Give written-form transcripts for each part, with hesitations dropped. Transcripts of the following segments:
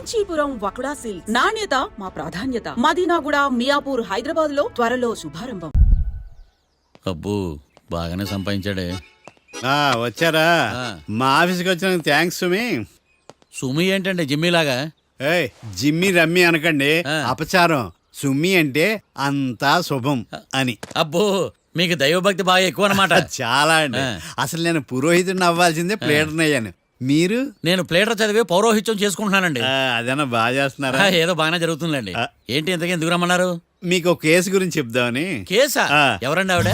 Kanchipuram వకుడా silks నాణ్యత మా ప్రాధాన్యత. మదీనాగూడ, మియాపూర్, హైదరాబాద్ లో త్వరలో శుభారంభం. అబ్బో బాగానే సంపాదించాడే. వచ్చారా? మా ఆఫీస్కి వచ్చిన థ్యాంక్స్ సుమి. సుమి ఏంటంటే జిమ్మీలాగా? జిమ్మి రమ్మి అనకండి, అపచారం. సుమి అంటే అంతా శుభం అని. అబ్బో మీకు దైవభక్తి బాగా ఎక్కువ అన్నమాట. చాలా అండి. అసలు నేను పురోహితుడిని అవ్వాల్సిందే ప్లేటర్ని అయ్యాను. మీరు? నేను ప్లేటర్ చదివి పౌరోహిత్యం చేసుకుంటున్నానండి. అదేనా బాగా చేస్తున్నారా? ఏదో బాగానే జరుగుతుందండి. ఏంటి ఇంతకీ ఎందుకు రమ్మన్నారు? మీకు ఒక కేసు గురించి చెప్దామని. కేసా? ఎవరండి ఆవిడ?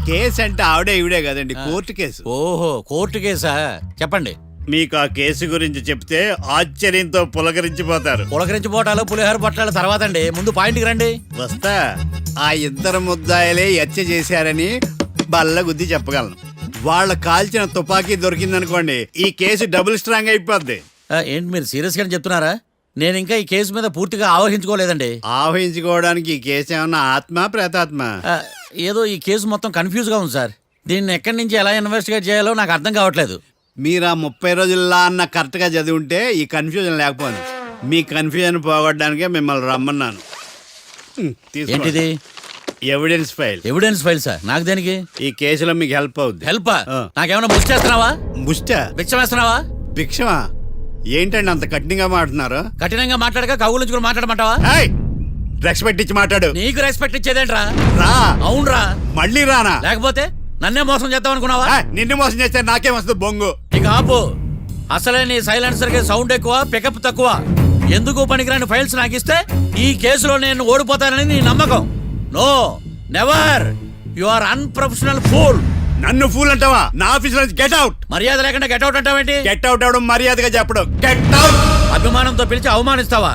కేసు అంటే ఆవిడే ఈవిడే కదండి, కోర్టు కేసు. ఓహో, కోర్టు కేసా? చెప్పండి. మీకు ఆ కేసు గురించి చెప్తే ఆశ్చర్యంతో పులకరించిపోతారు. పులకరించిపోవటాలు పులిహోర పట్టాల తర్వాత అండి, ముందు పాయింట్కి రండి. వస్తా. ఆ ఇద్దరు ముద్దాయలే హత్య చేశారని బల్ల గుద్ది చెప్పగలను. వాళ్ళ కాల్చిన తుపాకీ దొరికిందనుకోండి, ఈ కేసు డబుల్ స్ట్రాంగ్ అయిపోద్ది. ఏంటి మీరు సీరియస్ గా చెప్తున్నారా? నేను ఇంకా ఈ కేసు మీద పూర్తిగా ఆవహించుకోలేదండి. ఆవహించుకోవడానికి ఈ కేసు ఏమన్నా ఆత్మ ప్రేతాత్మ? ఏదో ఈ కేసు మొత్తం కన్ఫ్యూజ్ గా ఉంది సార్. దీన్ని ఎక్కడి నుంచి ఎలా ఇన్వెస్టిగేట్ చేయాలో నాకు అర్థం కావట్లేదు. మీరు ఆ 30 రోజుల్లో అన్న కరెక్ట్ గా చదివి ఉంటే ఈ కన్ఫ్యూజన్ లేకపోను. మీ కన్ఫ్యూజన్ పోగొట్టడానికే మిమ్మల్ని రమ్మన్నాను. ఏంటిది? Evidence file. Evidence file sir? నాకు దేనికి? ఈ కేసులో మీకు హెల్ప్ అవుద్ది. హెల్ప్? నాకేమైనా ముష్టి చేస్తున్నావా? ముష్ట? భిక్షం వేస్తున్నావా? భిక్షమా? ఏంటండి అంత కఠినంగా మాట్లాడుతున్నారు? కఠినంగా మాట్లాడక కవుల మాట్లాడమంటావా? రెస్పెక్ట్ ఇచ్చి మాట్లాడు. నీకు రెస్పెక్ట్ ఇచ్చేదేంట్రా? రా. అవునరా? మళ్ళీ రానా? లేకపోతే నన్నే మోసం చేద్దాం అనుకున్నావా? నిన్ను మోసం చేస్తే నాకేం వస్తుంది బొంగు? ఇక ఆపు. అసలే నీ సైలెన్సర్ కి సౌండ్ ఎక్కువ, పికప్ తక్కువ. ఎందుకు పనికిరాని ఫైల్స్ నాకు ఇస్తే ఈ కేసులో నేను ఓడిపోతానని నీ నమ్మకం. No, never. You are unprofessional fool. నన్ను ఫూల్ అంటావా? నా ఆఫీస్ నుంచి గెట్ అవుట్. మర్యాద లేకుండా గెట్ అవుట్ అంటావేంటి? గెట్ అవుట్ అవడం మర్యాదగా చెప్పడం. Get out. అభిమానంతో పిలిచి అవమానిస్తావా?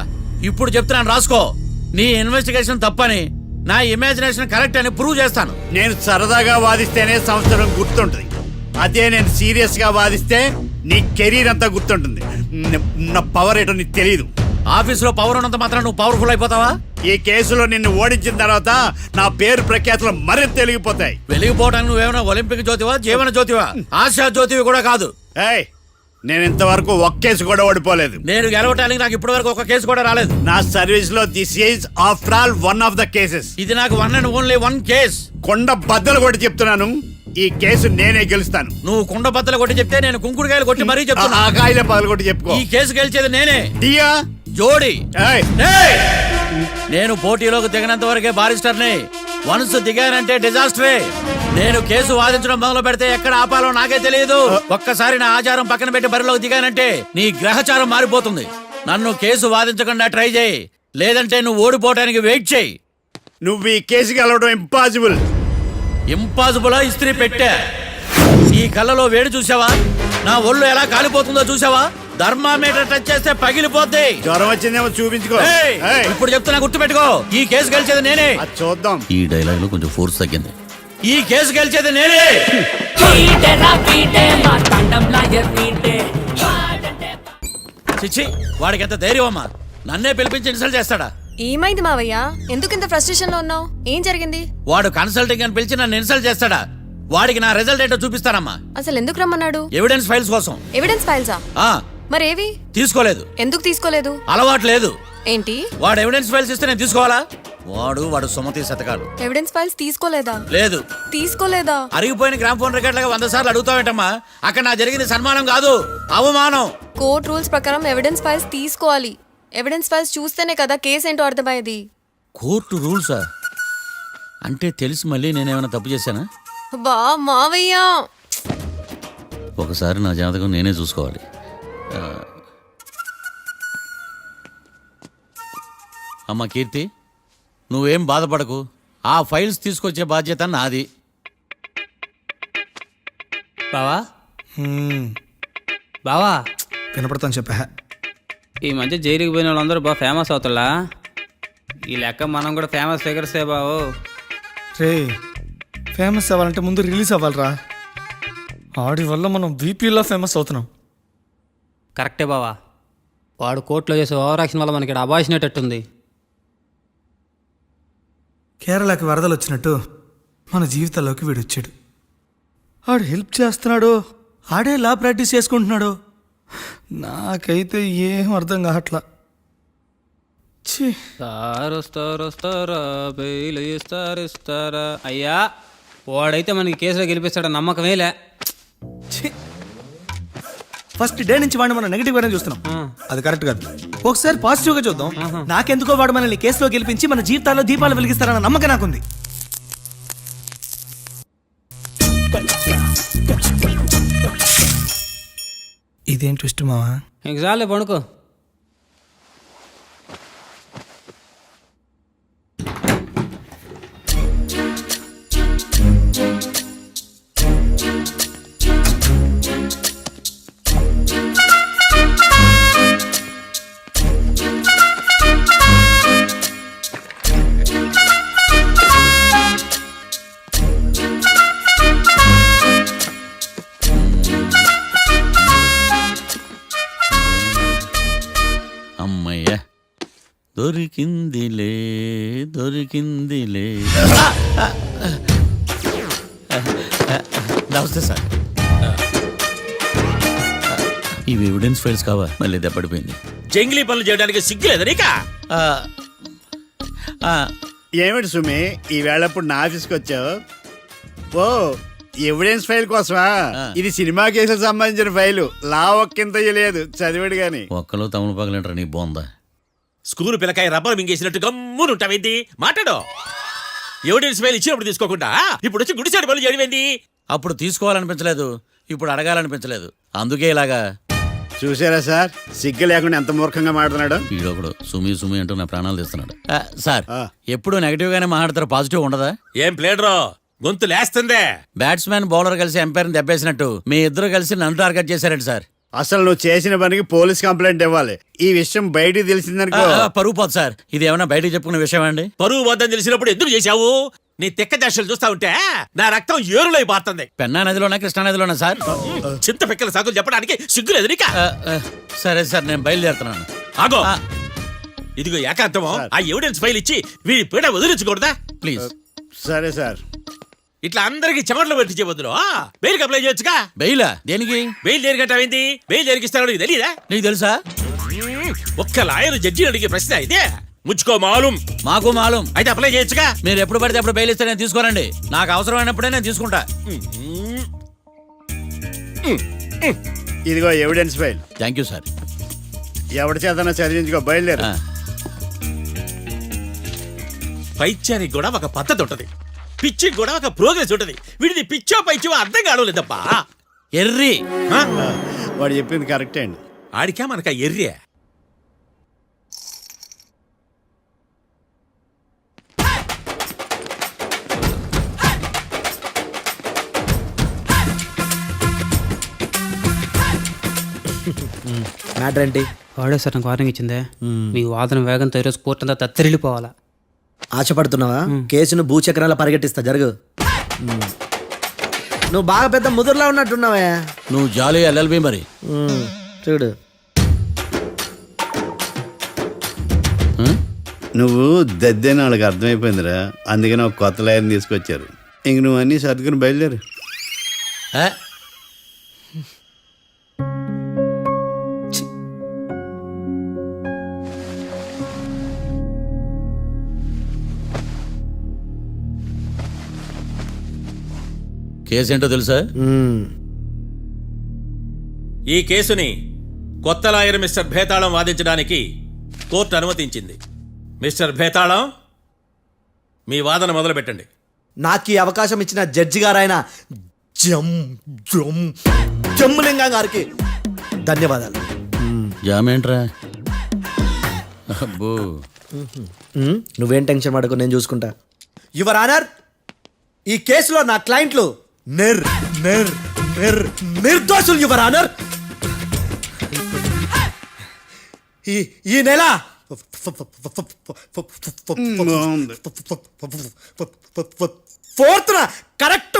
ఇప్పుడు చెప్తున్నాను, రాసుకో. నీ ఇన్వెస్టిగేషన్ తప్పని, నా ఇమాజినేషన్ కరెక్ట్ అని ప్రూవ్ చేస్తాను. నేను సరదాగా వాదిస్తేనే సంవత్సరం గుర్తుంటుంది. అదే నేను సీరియస్ గా వాదిస్తే నీ కెరీర్ అంతా గుర్తుంటుంది. నా పవర్ ఏంటో నీకు తెలియదు. ఆఫీసులో పవర్ ఉన్నంత మాత్రం నువ్వు పవర్ఫుల్ అయిపోతావా? ఈ కేసులో నిన్ను ఓడించిన తర్వాత నా పేరు ప్రఖ్యాతులు మరింత వెలిగిపోతాయి. వెలిగిపోవడానికి నువ్వేమైనా ఒలింపిక్ జ్యోతివా, జీవన జ్యోతివా? ఆశా జ్యోతివి కూడా కాదు. నేను ఇంతవరకు ఒక్క కేసు కూడా ఓడిపోలేదు. నేను గెలవటానికి నాకు ఇప్పటి వరకు ఒక కేసు కూడా రాలేదు. నా సర్వీస్ లో this is after all one of the cases. ఇది నాకు one and only one case. కొండ బద్దలు కూడా చెప్తున్నాను, ఈ కేసు నేనే గెలుస్తాను. నువ్వు కుండ బద్దలు కొట్టి చెప్తే నేను కుంకుడుకాయలు కొట్టి మరీ చెప్తున్నా. ఆ కాయల పగలు కొట్టి చెప్పుకో. ఈ కేసు గెలిచేది నేనే. డియా జోడి. నేను పోటీలోకి దిగినంత వరకే బారిస్టర్ని. వన్స్ దిగానంటే డిజాస్టరే. నేను కేసు వాదించడం మొదలు పెడితే ఎక్కడ ఆపాలో నాకే తెలియదు. ఒక్కసారి నా ఆచారం పక్కన పెట్టి బరిలోకి దిగానంటే నీ గ్రహచారం మారిపోతుంది. నన్ను కేసు వాదించకుండా ట్రై చేయి, లేదంటే నువ్వు ఓడిపోవడానికి వెయిట్ చేయి. నువ్వు ఈ కేసు గెలవడం ఇంపాసిబుల్. ఇంపాసిబులా? ఇస్త్రీ పెట్టా. ఈ కళ్ళలో వేడి చూసావా? నా ఒళ్ళు ఎలా కాలిపోతుందో చూసావా? థర్మామీటర్ టచ్ చేస్తే పగిలిపోద్ది. జ్వరం వచ్చిందేమో చూపించుకో. ఇప్పుడు చెప్తున్నా, గుర్తు పెట్టుకో. ఈ కేసు గెలిచేది నేనే. చూద్దాం. ఈ డైలాగ్ లో కొంచెం ఫోర్స్ తగ్గింది. ఈ కేసు గెలిచేది నేనే. చిచ్చి, వాడికి ఎంత ధైర్యం అమ్మా! నన్నే పిలిపించి ఇన్సల్ట్ చేస్తాడా? ఏమైంది మావయ్య? ఎందుకు ఇంత ఫ్రస్ట్రేషన్ లో ఉన్నావు? ఏం జరిగింది? వాడు కన్సల్టింగ్ అని పిలిచి నన్ను ఇన్సల్ట్ చేస్తాడా? వాడికి నా రిజల్ట్ ఏంటో చూపిస్తానమ్మా. అసలు ఎందుకు రమ్మన్నాడు? ఎవిడెన్స్ ఫైల్స్ కోసం. ఎవిడెన్స్ ఫైల్సా? మరేవి? తీసుకోలేదు. ఎందుకు తీసుకోలేదు? అలవాటు లేదు. ఏంటి? వాడు ఎవిడెన్స్ ఫైల్స్ ఇస్తే నేను తీసుకోవాలా? వాడు సుమతి శతకాలు. ఎవిడెన్స్ ఫైల్స్ తీసుకోలేదా? లేదు. తీసుకోలేదా? అరిగిపోయిన గ్రామ్ ఫోన్ రికార్డులుగా 100 సార్లు అడుగుతావేంటమ్మా? అక్కడ నా జరిగింది సన్మానం కాదు, అవమానం. కోర్ట్ రూల్స్ ప్రకారం ఎవిడెన్స్ ఫైల్స్ తీసుకోవాలి. ఎవిడెన్స్ ఫైల్స్ చూస్తేనే కదా కేసు ఏంటో అర్థమయ్యేది. కోర్టు రూల్సా? అంటే తెలిసి మళ్ళీ నేనేమైనా తప్పు చేశానా? బా మావయ్య, ఒకసారి నా జాతకం నేనే చూసుకోవాలి. అమ్మా కీర్తి, నువ్వేం బాధపడకు. ఆ ఫైల్స్ తీసుకొచ్చే బాధ్యత నాది. బావా బావా వినపడతాను చెప్పా. ఈ మధ్య జైలుకి పోయిన వాళ్ళందరూ బాగా ఫేమస్ అవుతారా? ఈ లెక్క మనం కూడా ఫేమస్ ఫిగర్సే బావు. రే, ఫేమస్ అవ్వాలంటే ముందు రిలీజ్ అవ్వాలిరా. ఆడి వల్ల మనం వీపీలో ఫేమస్ అవుతున్నాం. కరెక్టే బావా. వాడు కోర్టులో చేసే ఓవర్ యాక్షన్ వల్ల మనకి అబాయిసినట్టుంది. కేరళకి వరదలు వచ్చినట్టు మన జీవితాల్లోకి వీడు వచ్చాడు. ఆడు హెల్ప్ చేస్తున్నాడు, ఆడే లా ప్రాక్టీస్ చేసుకుంటున్నాడు. నాకైతే ఏం అర్థం కావట్లా. ఛీ, వస్తారా బెయిల్ ఇస్తారా అయ్యా వాడైతే మనకి కేసులో గెలిపిస్తాడు నమ్మకమేలే. ఛీ. ఫస్ట్ డే నుంచి వాడిని మనం నెగిటివ్ గానే చూస్తున్నాం. అది కరెక్ట్ కాదు. ఒకసారి పాజిటివ్ గా చూద్దాం. నాకెందుకో వాడు మనల్ని కేసులో గెలిపించి మన జీవితాల్లో దీపాలు వెలిగిస్తారన్న నమ్మకం నాకుంది. ఇదేం ట్విస్ట్ మావా? ఇంక చాలే పడుకో. అమ్మయ్య దొరికిందిలే. నమస్తే సార్. ఇవి ఎవిడెన్స్ ఫైల్స్ కావా? మళ్ళీ దెబ్బడిపోయింది. జంగిలీ పనులు చేయడానికి సిగ్గులేదు నీకా? ఆ, ఆ, ఏమిటి సుమి ఈ వేళప్పుడు నా ఆఫీస్కి వచ్చావు? ఓ ఎవిడెన్స్ ఫైల్ కోసమా? ఇది సినిమా కేసులకు సంబంధించిన ఫైలు. లా ఒక్కింత లేదు, చదివాడు గాని. ఒక్కలో తమలు పగలంటారా నీ బోందా? School పిల్లకాయ rubber మింగేసినట్టు గమ్మునుంటావేంటి? మాట్లాడు. ఎవిడెన్స్ ఫైల్ ఇచ్చినప్పుడు తీసుకోకుండా ఇప్పుడు వచ్చి గుడిసాడు పనులు చేయడమేంటి? అప్పుడు తీసుకోవాలనిపించలేదు, ఇప్పుడు అడగాలనిపించలేదు. అందుకే ఇలాగా. చూసారా సార్, సిగ్గు లేకుండా ఎంత మూర్ఖంగా మాట్లాడుతున్నాడు. వీడొకడు సుమి అంటూ నా ప్రాణాలు తీస్తున్నాడు. సార్ ఆ. ఎప్పుడు నెగటివ్ గానే మాట్లాడతారు, పాజిటివ్ ఉండదా? ఏం ప్లేడరో గొంతు లేస్తుందే. బ్యాట్స్మెన్ బౌలర్ కలిసి ఎంపైర్ని దెబ్బేసినట్టు మీ ఇద్దరు కలిసి నన్ను టార్గెట్ చేశారండి సార్. అసలు నువ్వు చేసిన పనికి పోలీస్ కంప్లైంట్ ఇవ్వాలి. ఈ విషయం బయటికి తెలిసిందనుకో పరువు పోదు సార్. ఇది ఏమైనా బయటికి చెప్పుకునే విషయం అండి? పరువు వద్దని తెలిసినప్పుడు ఎందుకు చేశావు? నీ తెక్క దశలు చూస్తా ఉంటే నా రక్తం ఏరులై పారుతుంది. పెన్నా నదిలోనా కృష్ణా నదిలోనా సార్? చింత పిక్కల సాకులు చెప్పడానికి సిగ్గులేదు నీకా? సరే సార్, నేను బయలుదేరుతున్నాను. ఆగో, ఆ. ఇదిగో ఏకాంతమో ఆ ఎవిడెన్స్ ఫైల్ ఇచ్చి వీడి పీడ వదిలించకూడదా? ప్లీజ్. సరే సార్. ఇట్లా అందరికి చెమటలు పెట్టి చేయవద్దు. బెయిల్కి అప్లై చేయొచ్చుగా. బెయిలా? దేనికి? బెయిల్ దేనికంటావేంటి? బెయిల్ దేనికిస్తారో నీకు తెలీదా? నీకు తెలుసా? ఒక్క లాయర్ జడ్జిని అడిగే ప్రశ్న ఇదే. ముచ్చుకో మాలూం. మాకు మాలూం. అయితే అప్లై చేయొచ్చుగా. మీరు ఎప్పుడు పడితే అప్పుడు బెయిల్ ఇస్తే నేను తీసుకోనండి. నాకు అవసరమైనప్పుడే నేను తీసుకుంటా. ఇదిగో evidence file. Thank you sir. ఎవరి చేతనా చదివించుకో, బయలుదేరు. పైత్యానికి కూడా ఒక పద్ధతి ఉంటది, పిచ్చికి కూడా ఒక ప్రోగ్రెస్ ఉంటది. వీడిది పిచ్చో పైచో అర్థం కావలేదబ్బా. ఎర్రి. ఆ? వాడు చెప్పింది కరెక్టే అండి. ఆడికా మనక ఎర్రే. మ్యాటర్ ఏంటి? వాడే సార్ నాకు వార్నింగ్ ఇచ్చిందే. మీ వాదన వేగంతో ఈరోజు కోర్టు అంతా తత్తరిల్లిపోవాలా. ఆశపడుతున్నావా? కేసును భూచక్రాల పరిగెట్టిస్తా, జరుగు. నువ్వు బాగా పెద్ద ముదురులా ఉన్నట్టున్నావే. నువ్వు జాలి ఎల్ఎల్బి మరి. చూడు, నువ్వు దద్దని వాళ్ళకి అర్థమైపోయిందిరా. అందుకని ఒక కొత్త లాయర్ని తీసుకొచ్చారు. ఇంక నువ్వు అన్నీ సర్దుకుని బయలుదేరు. కేసు ఏంటో తెలుసా? ఈ కేసుని కొత్త లాయర్ మిస్టర్ భేతాళం వాదించడానికి కోర్టు అనుమతించింది. మిస్టర్ భేతాళం, మీ వాదన మొదలు పెట్టండి. నాకు ఈ అవకాశం ఇచ్చిన జడ్జి గారైన జమ్ములింగం గారికి ధన్యవాదాలు. జామేంట్రా? అబ్బో, నువ్వేం టెన్షన్ పడకు, నేను చూసుకుంటా. యువర్ ఆనర్, ఈ కేసులో నా క్లయింట్లు నిర్దోషులు యువర్ ఆనర్. ఈ నెల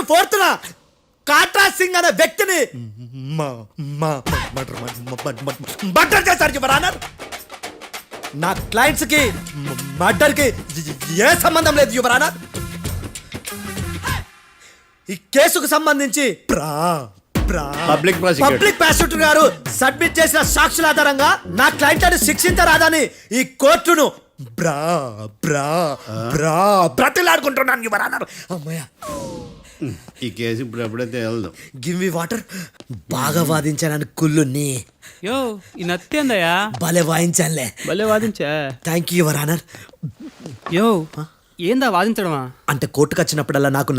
ఫోర్త్న కాట్రా సింగ్ అనే వ్యక్తిని మర్డర్ చేశారు యువర్ ఆనర్. నా క్లయింట్స్ కి మర్డర్ కి ఏ సంబంధం లేదు యువర్ ఆనర్. ఈ కేసుకు సంబంధించి పబ్లిక్ ప్రాసిక్యూటర్ గారు సబ్మిట్ చేసిన సాక్షుల ఆధారంగా నా క్లయింట్ ని శిక్షించరాదని ఈ కోర్టును బ్రా బ్రా బ్రా బ్రతిలాడుకుంటున్నాను యువర్ ఆనర్. అమ్మయ్య, ఈ కేసు ఇప్పుడు ఎప్పుడైతే తేలదు. Give me water. బాగా వాదించాను కుళ్ళుని. యో ఈ నత్తేందయ్యా భలే వాయించానులే. భలే వాదించా. Thank you your honour. యో ఏందా వాదించడమా? అంటే కోర్టుకు వచ్చినప్పుడల్లా నాకు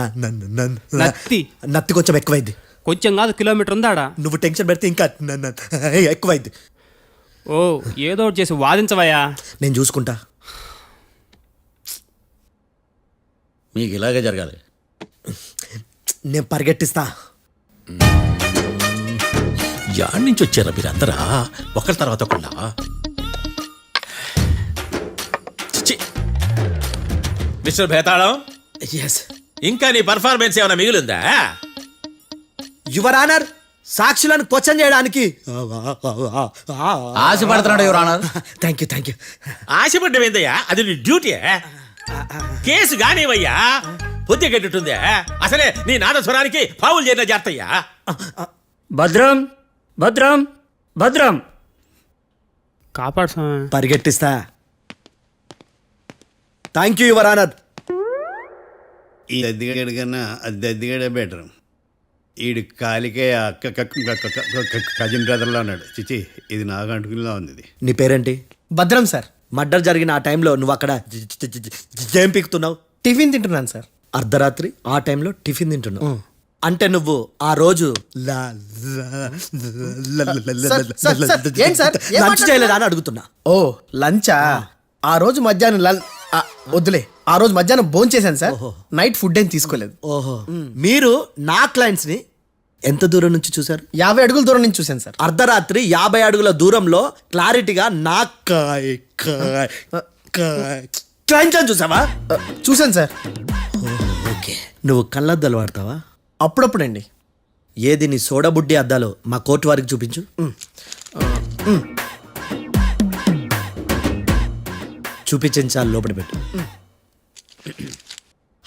నత్తి నత్తి కొంచెం ఎక్కువైంది. కొంచెం కాదు కిలోమీటర్ ఉందాడా. నువ్వు టెన్షన్ పెడితే ఇంకా ఎక్కువైంది. ఓ ఏదో ఒకటి చేసి వాదించవయ్యా. నేను చూసుకుంటా. మీకు ఇలాగే జరగాలి. నేను పరిగెట్టిస్తా. యాడ్ నుంచి వచ్చారా మీరందరా ఒకరి తర్వాత ఒకళ్ళ? చిచ్చి. మిస్టర్ భేతాళం, ఎస్ ఇంకా నీ పర్ఫార్మెన్స్ ఏమైనా మిగిలిందా? యువర్ ఆనర్, సాక్షులను క్వశ్చన్ చేయడానికి. ఆశపడుతున్నాడు యువర్ ఆనర్. Thank you. ఆశపడ్డం ఏందయ్యా, అది నీ డ్యూటీ. కేసు గానివయ్యా, బుద్ధి గట్టుందే. అసలే నీ నాదస్వరానికి పావులు చేరిన జాతయ్యా. భద్రం భద్రం భద్రం కాపాడు స్వామి. పరిగెట్టిస్తా. Thank you your honour. ఈ దద్దిగాడి కన్నా అది దద్దిగాడే బెటర్. ఈడు కాలికే కజిన్ బ్రదర్లో ఉన్నాడు. చిచి, ఇది నాకు అంటుకునిలా ఉంది. ఇది నీ పేరేంటి? భద్రం సార్. మర్డర్ జరిగిన ఆ టైంలో నువ్వు అక్కడ ఏం పీకుతున్నావు? టిఫిన్ తింటున్నాను సార్. అర్ధరాత్రి ఆ టైంలో టిఫిన్ తింటున్నావు అంటే నువ్వు ఆ రోజు ఏం సార్? ఏం లంచ్ చేయలేదా అని అడుగుతున్నా. ఓ లంచా? ఆ రోజు మధ్యాహ్నం వద్దులే, ఆ రోజు మధ్యాహ్నం భోజనం చేశాను సార్. నైట్ ఫుడ్ ఏం తీసుకోలేదు. ఓహో, మీరు నా క్లయింట్స్ ని ఎంత దూరం నుంచి చూసారు? 50 అడుగుల దూరం నుంచి చూశాను సార్. అర్ధరాత్రి 50 అడుగుల దూరంలో క్లారిటీగా నా క్లయింట్స్ అని చూసావా? చూశాను సార్. ఓకే, నువ్వు కళ్ళద్దాలు వాడతావా? అప్పుడప్పుడండి. ఏది నీ సోడబుడ్డి అద్దాలు మా కోర్టు వారికి చూపించు. చూపించాలి, లోపల పెట్టు.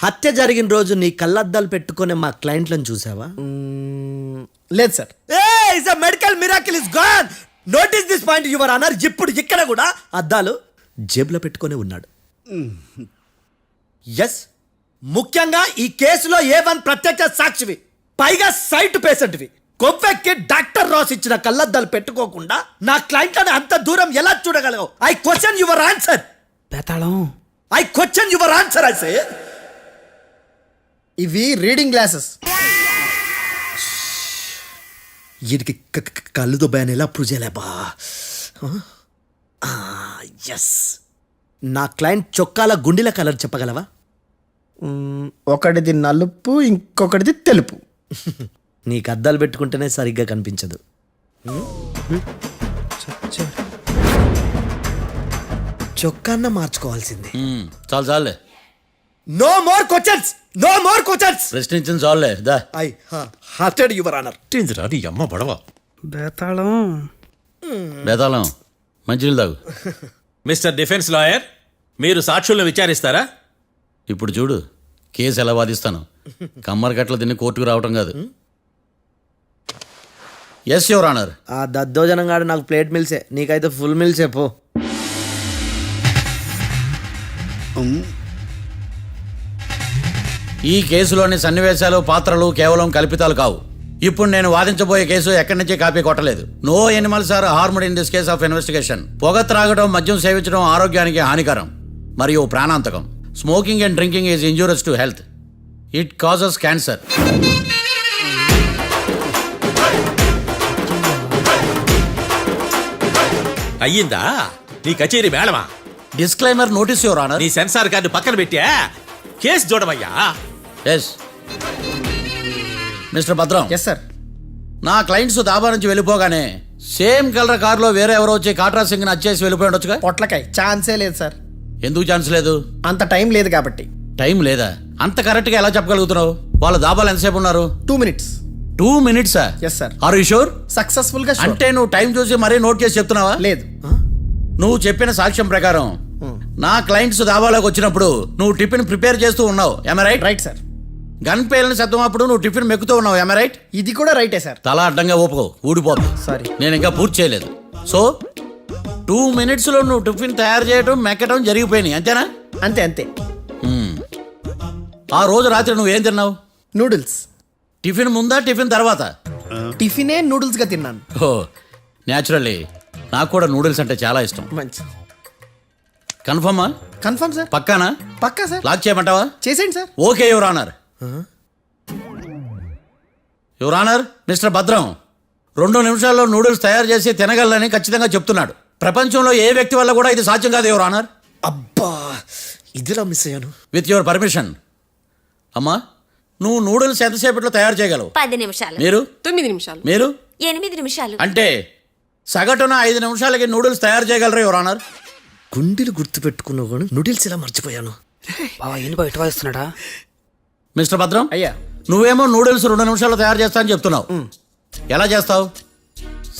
హత్య జరిగిన రోజు నీ కళ్ళద్దాలు పెట్టుకునే మా క్లయింట్లను చూసావా? లేదు sir. Medical miracle is gone. Notice this point your honour. ఇప్పుడు ఇక్కడ కూడా అద్దాలు జేబులో పెట్టుకొని ఉన్నాడు. ఎస్, ముఖ్యంగా ఈ కేసులో A1 ప్రత్యక్ష సాక్షివి, పైగా సైట్ పేషెంట్వి. కొవ్వెక్కి డాక్టర్ రాస్ ఇచ్చిన కళ్ళద్దాలు పెట్టుకోకుండా నా క్లయింట్లను అంత దూరం ఎలా చూడగలవు? I question your answer. బేతాళం I question your answer. I say ఇవి రీడింగ్ గ్లాసెస్. వీటికి కళ్ళు దుబ్బాయని ఎలా ప్రూవ్ చేయలేబా? ఎస్, నా క్లయింట్ చొక్కాల గుండెల కలర్ చెప్పగలవా? ఒకటిది నలుపు, ఇంకొకటిది తెలుపు. నీకు అద్దాలు పెట్టుకుంటేనే సరిగ్గా కనిపించదు. చొక్కాన్న మార్చుకోవాల్సింది. చాలు చాలులే, no more questions, no more questions. ప్రశ్నించింది చాలులే. దా ఐ హార్టెడ్ యువర్ ఆనర్. ఏందిరా నీ అమ్మ పడవ? బేతాళం బేతాళం మంచినీళ్ళు తాగు. మిస్టర్ డిఫెన్స్ లాయర్, మీరు సాక్షులను విచారిస్తారా? ఇప్పుడు చూడు కేసు ఎలా వాదిస్తాను. కమ్మరి కట్ల తిని కోర్టుకు రావటం కాదు. Yes your honour. ఆ దద్దోజనం గాడు నాకు ప్లేట్ మిల్సే, నీకైతే ఫుల్ మిల్సే పో. ఈ కేసులోని సన్నివేశాలు, పాత్రలు కేవలం కల్పితాలు కావు. ఇప్పుడు నేను వాదించబోయే కేసు ఎక్కడి నుంచి కాపీ కొట్టలేదు. No animals are harmed in this case of investigation. పొగ త్రాగడం, మద్యం సేవించడం ఆరోగ్యానికి హానికరం మరియు ప్రాణాంతకం. Smoking and drinking is injurious to health. It causes cancer. అయ్యిందా నీ కచేరీ మేడమా? Disclaimer notice your honour. నీ సెన్సార్ కార్డు పక్కన పెట్టా కేసు చూడమయ్యా. Yes mister Bhadram. Yes sir. నా క్లయింట్స్ దాబా నుంచి వెళ్ళిపోగానే సేమ్ కలర్ కారులో వేరే ఎవరో వచ్చి కాట్రా సింగ్ వచ్చేసి వెళ్ళిపోయి ఉండొచ్చుగా? పొట్లకాయ ఛాన్సే లేదు సార్. ఎందుకు ఛాన్స్ లేదు? అంత టైం లేదు కాబట్టి. టైం లేదా? అంత కరెక్ట్ గా ఎలా చెప్పగలుగుతున్నావు? వాళ్ళ దాబాలు ఎంతసేపు ఉన్నారు? 2 minutes. 2 minutes? Yes sir. Are you sure? Successful గా అంటే నువ్వు టైం చూసి మరీ నోట్ చేసి చెప్తున్నావా? లేదు. నువ్వు చెప్పిన సాక్ష్యం ప్రకారం నా క్లయింట్స్ దాబాలోకి వచ్చినప్పుడు నువ్వు టిఫిన్ ప్రిపేర్ చేస్తూ ఉన్నావు. రైట్? Right sir. గన్ పేలిన శబ్దం అప్పుడు నువ్వు టిఫిన్ మెక్కుతూ ఉన్నావు. రైట్? ఇది కూడా రైటే సార్. తల అడ్డంగా ఊపుకో, ఊడిపోదు. సారీ. నేను ఇంకా పూర్తి చేయలేదు. సో 2 minutes లో నువ్వు టిఫిన్ తయారు చేయడం మెక్కడం జరిగిపోయినాయి అంతేనా? అంతే అంతే. ఆ రోజు రాత్రి నువ్వు ఏం తిన్నావు? నూడిల్స్. టిఫిన్ ముందా టిఫిన్ తర్వాత? టిఫినే నూడిల్స్ గా తిన్నాను. ఓ న్యాచురల్లీ నాకు కూడా నూడిల్స్ అంటే చాలా ఇష్టం. మంచి. కన్ఫర్మా? Confirm sir. పక్కానా? పక్కా సార్. లాక్ చేయమంటావా? చేసేయండి sir. Okay your honour. Your honour, mister Bhadram 2 నిమిషాల్లో నూడిల్స్ తయారు చేసి తినగలని ఖచ్చితంగా చెప్తున్నాడు. ప్రపంచంలో ఏ వ్యక్తి వల్ల కూడా ఇది సాధ్యం కాదు యువర్ ఆనర్. అబ్బా ఇదిలా మిస్ అయ్యాను. With your permission. అమ్మా, నువ్వు నూడిల్స్ ఎంతసేపట్లో తయారు చేయగలవు? 10 నిమిషాలు. మీరు? 9 నిమిషాలు. మీరు? 8 నిమిషాలు. అంటే సగటున 5 నిమిషాలకి నూడిల్స్ తయారు చేయగలరా యువర్ ఆనర్? గుండెలు గుర్తు పెట్టుకున్నావు కానీ నూడిల్స్ ఇలా మర్చిపోయాను. బావా ఏంటి బయట వాయిస్తున్నాడా? మిస్టర్ భద్రం, అయ్యా. నువ్వేమో నూడిల్స్ 2 నిమిషాల్లో తయారు చేస్తా అని చెప్తున్నావు. ఎలా చేస్తావు?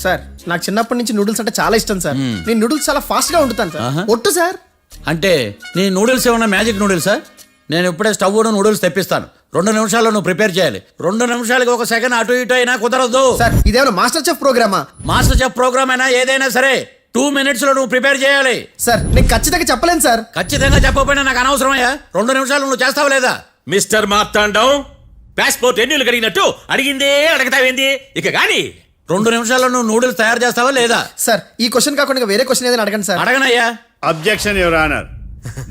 సార్ నాకు చిన్నప్పటి నుంచి నూడిల్స్ అంటే చాలా ఇష్టం సార్. నేను నూడిల్స్ చాలా ఫాస్ట్ గా వండుతాను సార్. ఒట్టు సార్. అంటే నీ నూడిల్స్ ఏమన్నా మ్యాజిక్ నూడిల్సా? నేను ఇప్పుడే స్టవ్ నూడిల్స్ తెప్పిస్తాను. 2 నిమిషాల్లో నువ్వు ప్రిపేర్ చేయాలి. 2 నిమిషాలకి 1 సెకండ్ అటు ఇటు అయినా కుదరదు. సార్ ఇదేమైనా మాస్టర్ చెఫ్ ప్రోగ్రామా? మాస్టర్ చెఫ్ ప్రోగ్రామ్ అయినా ఏదైనా సరే 2 minutes లో నువ్వు ప్రిపేర్ చేయాలి. సార్ నేను ఖచ్చితంగా చెప్పలేను సార్. ఖచ్చితంగా చెప్పకపోయినా నాకు అనవసరమయ్యా. 2 నిమిషాలు నువ్వు చేస్తావా లేదా? మిస్టర్ మార్తాండం, పాస్పోర్ట్ ఎన్నిళ్ళు కడిగినట్టు అడిగిందే అడగతావేంది? ఇక గాని 2 నిమిషాల్లో నువ్వు నూడిల్స్ తయారు చేస్తావా లేదా? సార్ ఈ క్వశ్చన్ కాకుండా ఇంకా వేరే క్వశ్చన్ ఏదైనా అడగండి సార్. అడగనయ్యా. Objection your honour.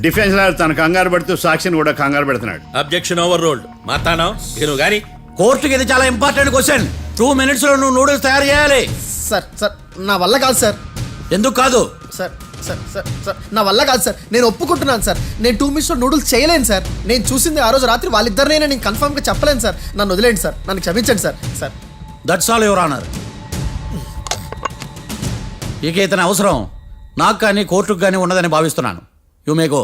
Defence lawyer తన కంగారు పడుతూ సాక్షిని కూడా కంగారు పెడుతున్నాడు. Objection over rolled. మార్తాండం, ఇక నువ్వు గాని. కోర్టుకి ఇది చాలా ఇంపార్టెంట్ క్వశ్చన్. 2 minutes లో నువ్వు నూడిల్స్ తయారు చేయాలి. సార్ సార్ నా వల్ల కాదు సార్. ఎందుకు కాదు? సార్ సార్ సార్ సార్ నా వల్ల కాదు సార్. నేను ఒప్పుకుంటున్నాను సార్. నేను 2 minutes లో నూడిల్స్ చేయలేను సార్. నేను చూసింది ఆ రోజు రాత్రి వాళ్ళిద్దరినైనా నేను కన్ఫర్మ్ గా చెప్పలేను సార్. నన్ను వదిలేండి సార్. నన్ను క్షమించండి sir. Sir that's all your honour. ఇక ఇతని అవసరం నాకు కానీ కోర్టుకు కానీ ఉన్నదని భావిస్తున్నాను. You may go.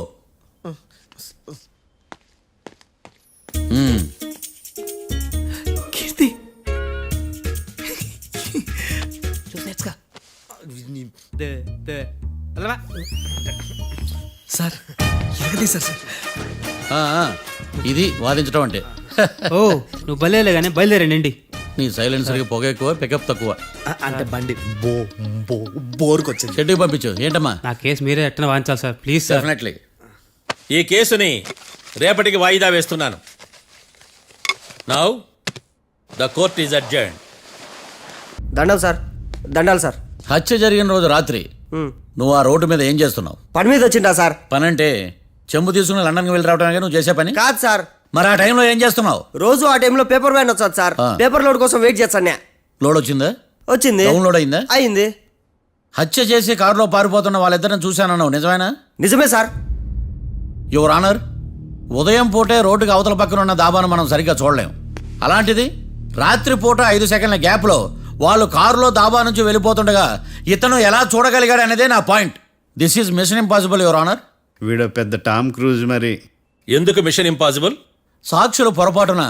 Keerthi sir ఎరగదీశారు సార్. ఇది వాదించడం అంటే. ఓ నువ్వు బయలుదేరలే కానీ బయలుదేరండి. నీ సైలెన్సర్కి పొగ ఎక్కువ, పికప్ తక్కువ. అంటే బండి బోర్కి వచ్చింది. షెడ్యూల్ పంపించు. ఏంటమ్మా? నా కేసు మీరే ఎట్టన వాయించాలి సార్, ప్లీజ్ సార్. డెఫినెట్లీ. ఈ కేసుని రేపటికి వాయిదా వేస్తున్నాను. Now the court is adjourn. దండాలు సార్. దండాలు సార్. హత్య జరిగిన రోజు రాత్రి నువ్వు ఆ రోడ్డు మీద ఏం చేస్తున్నావు? పని మీద వచ్చిందా సార్? పని అంటే చెంబు తీసుకుని లండన్కి వెళ్ళి రావడానికి నువ్వు చేసే పని కాదు సార్. మరి ఆ టైంలో ఏం చేస్తున్నావు? రోజు ఆ టైంలో పేపర్ వ్యాన్ వచ్చాది సార్. పేపర్ లోడ్ కోసం వెయిట్ చేస్తాను. లోడ్ వచ్చిందా? వచ్చింది. డౌన్లోడ్ అయిందా? అయింది. హత్య చేసి కారులో పారిపోతున్న వాళ్ళిద్దరిని చూశానన్నావు, నిజమేనా? నిజమే సార్. యువర్ ఆనర్, ఉదయం పూటే రోడ్డుకి అవతల పక్కన ఉన్న దాబాను మనం సరిగ్గా చూడలేం. అలాంటిది రాత్రి పూట 5 సెకండ్ల గ్యాప్లో వాళ్ళు కారులో దాబా నుంచి వెళ్ళిపోతుండగా ఇతను ఎలా చూడగలిగాడు అనేదే నా point. This is mission impossible your honour. వీడో పెద్ద టామ్ క్రూజ్ మరి. ఎందుకు మిషన్ ఇంపాసిబుల్? సాక్షులు పొరపాటున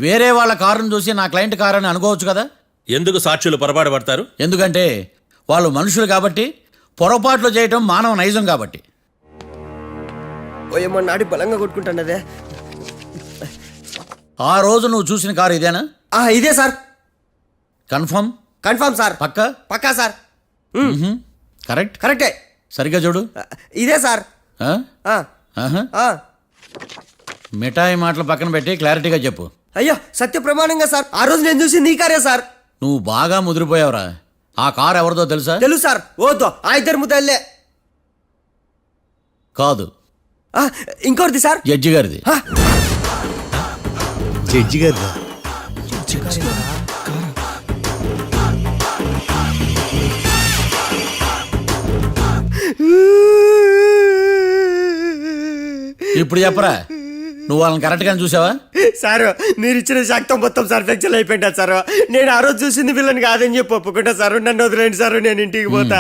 వేరే వాళ్ళ కారును చూసి నా క్లయింట్ కారు అని అనుకోవచ్చు కదా. ఎందుకు సాక్షులు పొరపాటు పడతారు? ఎందుకంటే వాళ్ళు మనుషులు కాబట్టి, పొరపాట్లు చేయటం మానవ నైజం కాబట్టి. ఏమో నాడి బలంగా కొట్టుకుంటానదే. ఆ రోజు నువ్వు చూసిన కారు ఇదేనా? ఇదే sir. Confirm? Confirm sir. Pakka? Pakka sir. Correct? కరెక్టే. సరిగ్గా చూడు. ఇదే సార్. మిఠాయి మాటలు పక్కన పెట్టి క్లారిటీగా చెప్పు. అయ్యో సత్య ప్రమాణంగా సార్, ఆ రోజు నేను చూసి నీ కారే సార్. నువ్వు బాగా ముదిరిపోయావురా. ఆ కారు ఎవరిదో తెలుసా? తెలుసు సార్. ఓతో ఆ ఇద్దరు ముద్దల్లే. కాదు, ఇంకోటిది సార్. జడ్జి గారిది. జడ్జి గారు ఇప్పుడు చెప్పరా, నువ్వు వాళ్ళని కరెక్ట్ గానే చూసావా? సార్ మీరు ఇచ్చిన శాక్తం మొత్తం సార్ ఫ్రాక్చర్ అయిపోయింటా సార్. నేను ఆ రోజు చూసింది వీళ్ళని కాదని చెప్పి ఒప్పుకుంటా సార్. నన్ను వదిలేండి సార్, నేను ఇంటికి పోతా.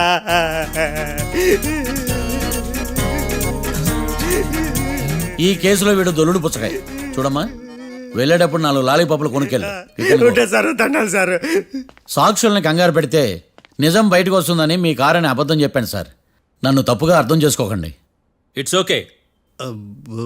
ఈ కేసులో వీడు దొల్లుడు పుచ్చకాయ. చూడమ్మా, వెళ్ళేటప్పుడు 4 లాలీపాపులు కొనుక్కెళ్ళు. Sir దండాలి sir. సాక్షుల్ని కంగారు పెడితే నిజం బయటకు వస్తుందని మీ కారని అబద్ధం చెప్పాను సార్. నన్ను తప్పుగా అర్థం చేసుకోకండి. It's okay. అబ్బో